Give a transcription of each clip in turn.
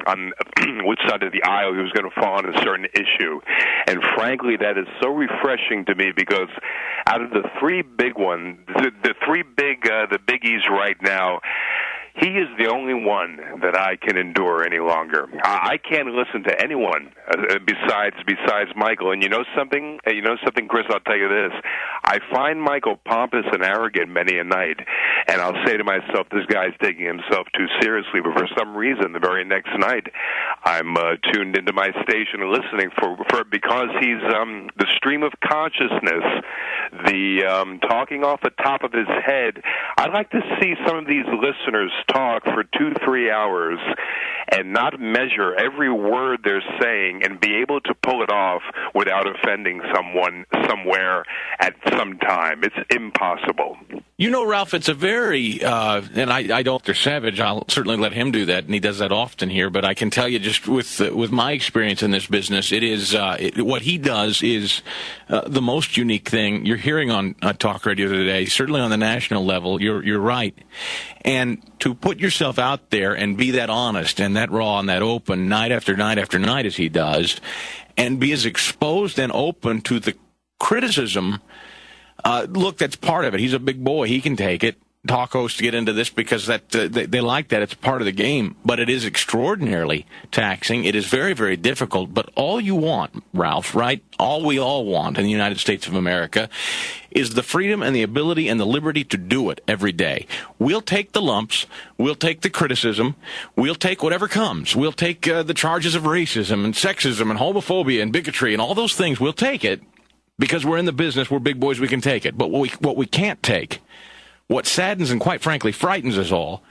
on which side of the aisle he was going to fall on a certain issue. And frankly, that is so refreshing to me because out of the three big ones, the biggies right now, he is the only one that I can endure any longer. I can't listen to anyone besides Michael. And you know something, Chris? I'll tell you this: I find Michael pompous and arrogant many a night, and I'll say to myself, "This guy's taking himself too seriously." But for some reason, the very next night, I'm tuned into my station and listening for because he's the stream of consciousness, the talking off the top of his head. I'd like to see some of these listeners talk for 2-3 hours and not measure every word they're saying and be able to pull it off without offending someone somewhere at some time. It's impossible. You know, Ralph, it's a very, and I don't, Dr. Savage, I'll certainly let him do that, and he does that often here, but I can tell you just with my experience in this business, it is, what he does is the most unique thing you're hearing on talk radio today, certainly on the national level. You're right. And to put yourself out there and be that honest and that raw and that open night after night after night as he does, and be as exposed and open to the criticism, look, that's part of it. He's a big boy. He can take it. Talk hosts get into this because that they like that. It's part of the game. But it is extraordinarily taxing. It is very, very difficult. But all you want, Ralph, right, all we all want in the United States of America is the freedom and the ability and the liberty to do it every day. We'll take the lumps. We'll take the criticism. We'll take whatever comes. We'll take the charges of racism and sexism and homophobia and bigotry and all those things. We'll take it. Because we're in the business, we're big boys, we can take it. But what we can't take, what saddens and quite frankly frightens us all,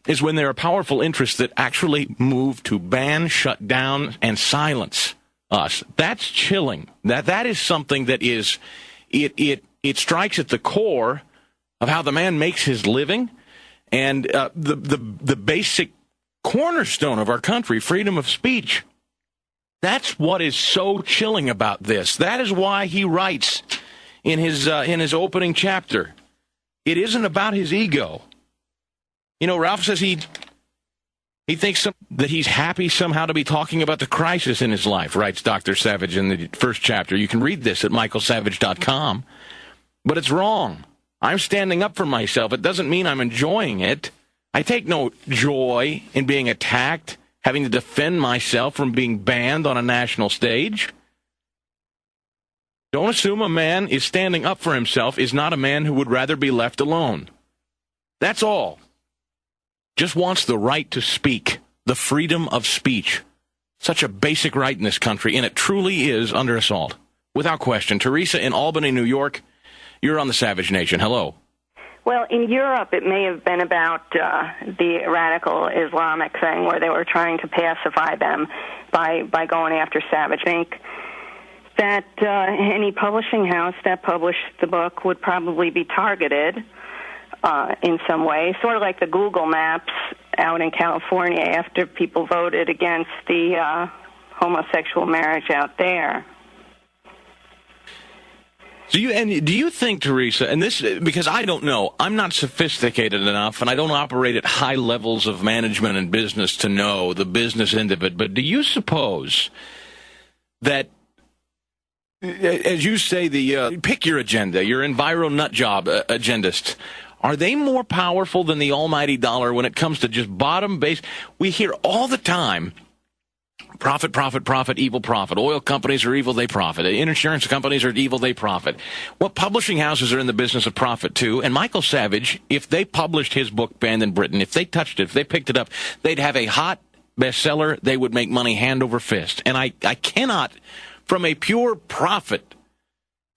is when there are powerful interests that actually move to ban, shut down, and silence us. That's chilling. That is something that is, it strikes at the core of how the man makes his living, and the basic cornerstone of our country, freedom of speech. That's what is so chilling about this. That is why he writes in his opening chapter, it isn't about his ego. You know, Ralph says he thinks that he's happy somehow to be talking about the crisis in his life, writes Dr. Savage in the first chapter. You can read this at michaelsavage.com. But it's wrong. I'm standing up for myself. It doesn't mean I'm enjoying it. I take no joy in being attacked, having to defend myself from being banned on a national stage. Don't assume a man is standing up for himself is not a man who would rather be left alone. That's all. Just wants the right to speak, the freedom of speech. Such a basic right in this country, and it truly is under assault. Without question. Teresa in Albany, New York, you're on the Savage Nation. Hello. Well, in Europe, it may have been about the radical Islamic thing where they were trying to pacify them by going after Savage. I think that any publishing house that published the book would probably be targeted in some way, sort of like the Google Maps out in California after people voted against the homosexual marriage out there. Do you think, Teresa, and this, because I don't know, I'm not sophisticated enough, and I don't operate at high levels of management and business to know the business end of it, but do you suppose that, as you say, pick your agenda, your enviro nut job agendists, are they more powerful than the almighty dollar when it comes to just bottom base? We hear all the time, profit, profit, profit, evil profit. Oil companies are evil, they profit. Insurance companies are evil, they profit. Well, publishing houses are in the business of profit, too. And Michael Savage, if they published his book, Banned in Britain, if they touched it, if they picked it up, they'd have a hot bestseller. They would make money hand over fist. And I cannot, from a pure profit,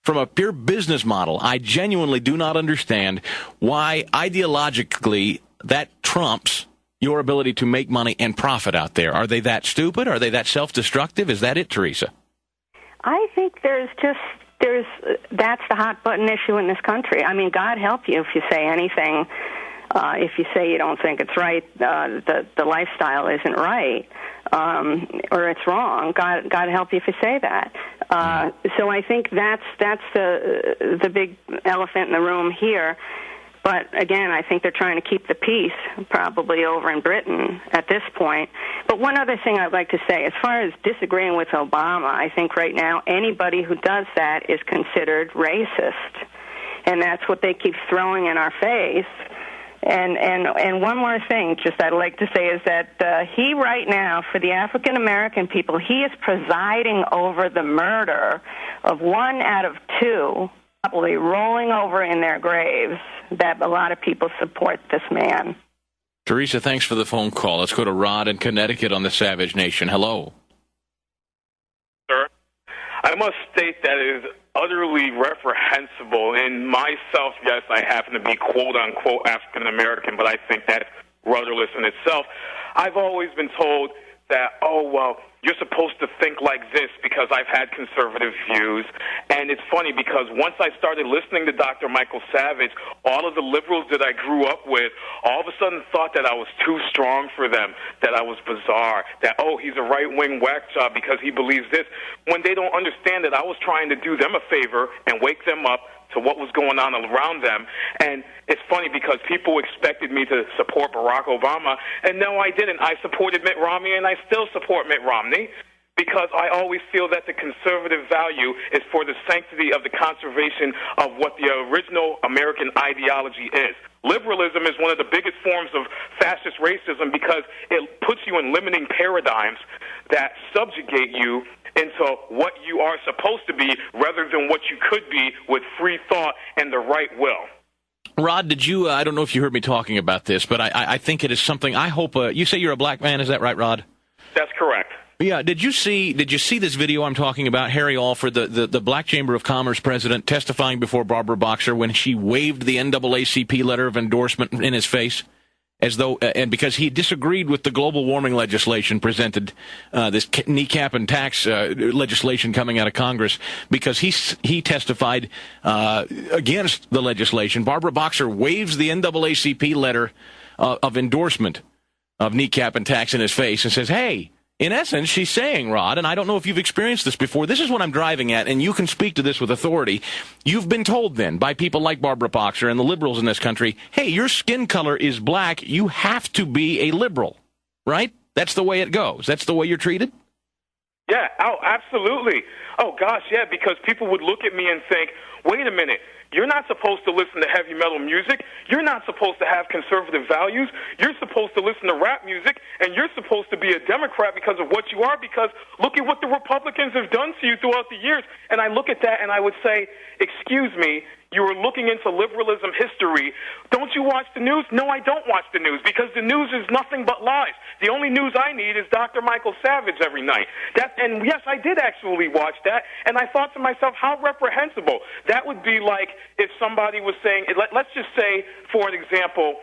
from a pure business model, I genuinely do not understand why ideologically that trumps your ability to make money and profit out there. Are they that stupid? Are they that self-destructive? Is that it, Teresa? I think that's the hot button issue in this country. I mean, God help you if you say anything. If you say you don't think it's right, the lifestyle isn't right, or it's wrong. God help you if you say that. So I think that's the big elephant in the room here. But again, I think they're trying to keep the peace, probably over in Britain at this point. But one other thing I'd like to say, as far as disagreeing with Obama, I think right now anybody who does that is considered racist. And that's what they keep throwing in our face. And one more thing, just I'd like to say, is that he right now, for the African American people, he is presiding over the murder of 1 out of 2, probably rolling over in their graves, that a lot of people support this man. Teresa, thanks for the phone call. Let's go to Rod in Connecticut on the Savage Nation. Hello. Sir, I must state that it is utterly reprehensible. In myself, yes, I happen to be quote-unquote African-American, but I think that's rudderless in itself. I've always been told that, oh, well, you're supposed to think like this because I've had conservative views. And it's funny because once I started listening to Dr. Michael Savage, all of the liberals that I grew up with all of a sudden thought that I was too strong for them, that I was bizarre, that, oh, he's a right-wing whack job because he believes this, when they don't understand that I was trying to do them a favor and wake them up to what was going on around them. And it's funny because people expected me to support Barack Obama, and no, I didn't. I supported Mitt Romney, and I still support Mitt Romney because I always feel that the conservative value is for the sanctity of the conservation of what the original American ideology is. Liberalism is one of the biggest forms of fascist racism because it puts you in limiting paradigms that subjugate you into what you are supposed to be rather than what you could be with free thought and the right will. Rod, did you, I don't know if you heard me talking about this, but I think it is something, I hope, you say you're a black man, is that right, Rod? That's correct. Yeah, did you see this video I'm talking about? Harry Alford, the Black Chamber of Commerce president, testifying before Barbara Boxer when she waved the NAACP letter of endorsement in his face, as though, and because he disagreed with the global warming legislation presented, this kneecap and tax legislation coming out of Congress, because he testified against the legislation. Barbara Boxer waves the NAACP letter of endorsement of kneecap and tax in his face and says, hey, in essence, she's saying, Rod, and I don't know if you've experienced this before, this is what I'm driving at, and you can speak to this with authority. You've been told then by people like Barbara Boxer and the liberals in this country, hey, your skin color is black, you have to be a liberal, right? That's the way it goes. That's the way you're treated? Yeah, oh, absolutely. Oh, gosh, yeah, because people would look at me and think, wait a minute, you're not supposed to listen to heavy metal music. You're not supposed to have conservative values. You're supposed to listen to rap music, and you're supposed to be a Democrat because of what you are, because look at what the Republicans have done to you throughout the years. And I look at that and I would say, excuse me, you were looking into liberalism history. Don't you watch the news? No, I don't watch the news because the news is nothing but lies. The only news I need is Dr. Michael Savage every night. And yes, I did actually watch that, and I thought to myself, how reprehensible. That would be like if somebody was saying, let's just say, for an example,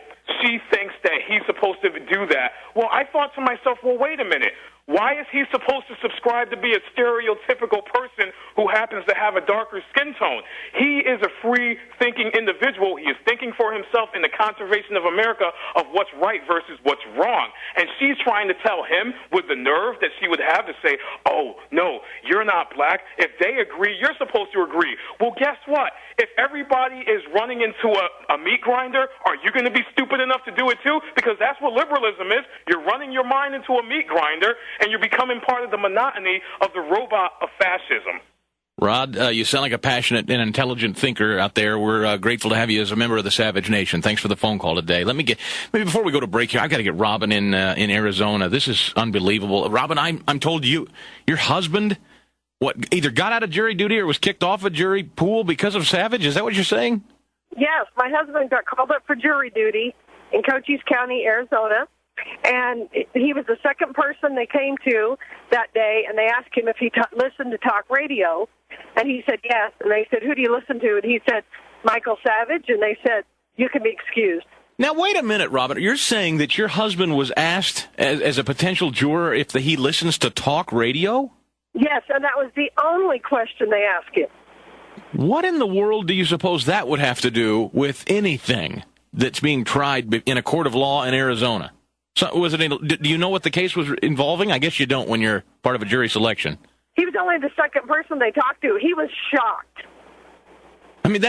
she thinks that he's supposed to do that. Well, I thought to myself, well, wait a minute. Why is he supposed to subscribe to be a stereotypical person who happens to have a darker skin tone? He is a free-thinking individual. He is thinking for himself in the conservation of America of what's right versus what's wrong. And she's trying to tell him with the nerve that she would have to say, oh, no, you're not black. If they agree, you're supposed to agree. Well, guess what? If everybody is running into a meat grinder, are you going to be stupid enough to do it too? Because that's what liberalism is. You're running your mind into a meat grinder, and you're becoming part of the monotony of the robot of fascism. Rod, you sound like a passionate and intelligent thinker out there. We're grateful to have you as a member of the Savage Nation. Thanks for the phone call today. Maybe before we go to break here, I've got to get Robin in Arizona. This is unbelievable. Robin, I'm told your husband either got out of jury duty or was kicked off a jury pool because of Savage. Is that what you're saying? Yes, my husband got called up for jury duty in Cochise County, Arizona, and he was the second person they came to that day, and they asked him if he listened to talk radio, and he said yes, and they said, who do you listen to? And he said, Michael Savage, and they said, you can be excused. Now, wait a minute, Robin. You're saying that your husband was asked as a potential juror if he listens to talk radio? Yes, and that was the only question they asked him. What in the world do you suppose that would have to do with anything that's being tried in a court of law in Arizona? So do you know what the case was involving? I guess you don't when you're part of a jury selection. He was only the second person they talked to. He was shocked. I mean,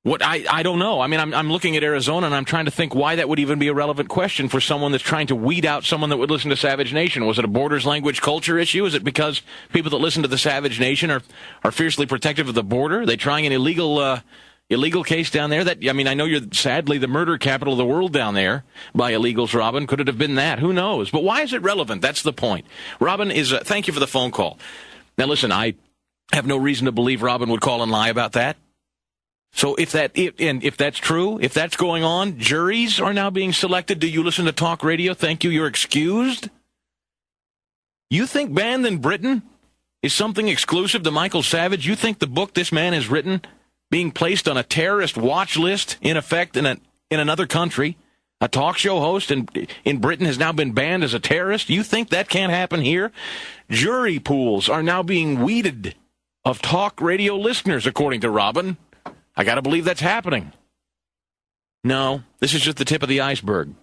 I don't know. I mean, I'm looking at Arizona, and I'm trying to think why that would even be a relevant question for someone that's trying to weed out someone that would listen to Savage Nation. Was it a borders, language, culture issue? Is it because people that listen to the Savage Nation are fiercely protective of the border? Are they trying an illegal case down there? I know you're sadly the murder capital of the world down there by illegals, Robin. Could it have been that? Who knows? But why is it relevant? That's the point. Robin thank you for the phone call. Now, listen, I have no reason to believe Robin would call and lie about that. So if that's true, if that's going on, juries are now being selected. Do you listen to talk radio? Thank you. You're excused. You think Banned in Britain is something exclusive to Michael Savage? You think the book this man has written, being placed on a terrorist watch list, in effect, in another country, a talk show host in Britain has now been banned as a terrorist? You think that can't happen here? Jury pools are now being weeded of talk radio listeners, according to Robin. I got to believe that's happening. No, this is just the tip of the iceberg.